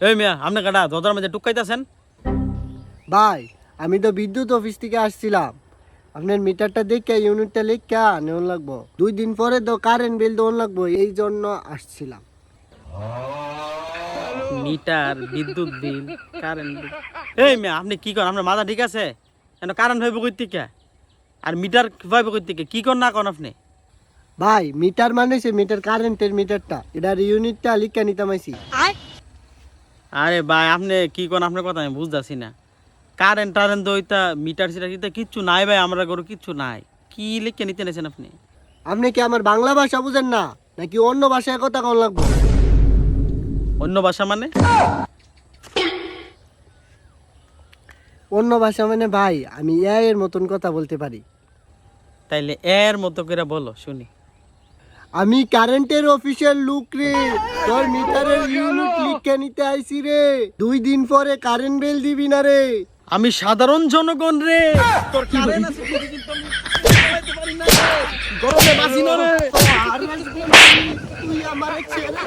এই মিয়া আপনি কাটা দরজার মধ্যে টুকাইতেছেন। ভাই আমি তো বিদ্যুৎ অফিস থেকে আসছিলাম, আপনার মিটারটা দেখে ইউনিটটা লিখা নেওয়া লাগবো, 2 দিন পরে তো কারেন্ট বিল দেওয়া লাগবো, এই জন্য আসছিলাম। মিটার, বিদ্যুৎ বিল, কারেন্ট বিল। এই মিয়া আপনি কি করেন? আপনার মাথা ঠিক আছে? কেন কারেন্ট হইব কই থেকে? আর মিটার হইব কই থেকে? কি করেন না করেন আপনি? ভাই মিটার মানে সে মিটার, কারেন্টের মিটারটা, এটার ইউনিটটা লিখা নিতাম আইছি। আরে ভাই আপনি কি করেন? আপনার কথা আমি বুঝতেছি না। কারেন্ট টারেন্ট ওইটা মিটার সিটার কিটা কিচ্ছু নাই ভাই, আমরা গরু কিচ্ছু নাই। কি লিখে নিতে নেছেন আপনি? আপনি কি আমার বাংলা ভাষা বুঝেন না, নাকি অন্য ভাষায় কথা কন লাগবো? অন্য ভাষা মানে? অন্য ভাষা মানে ভাই আমি এর মতন কথা বলতে পারি। তাইলে এর মতো করে বলো শুনি। আমি কারেন্টের অফিসিয়াল লোক রে, তোর মিটারের ইউনিট লিখে নিতে আইছি রে, 2 দিন পরে কারেন্ট বিল দিবি না রে। আমি সাধারণ জনগণ রে, তোর কারেন্ট আছে ঠিকই কিন্তু আমি চালাইতে পারি না রে। গরমে বাঁচি না রে। তুই আমার ছেলে।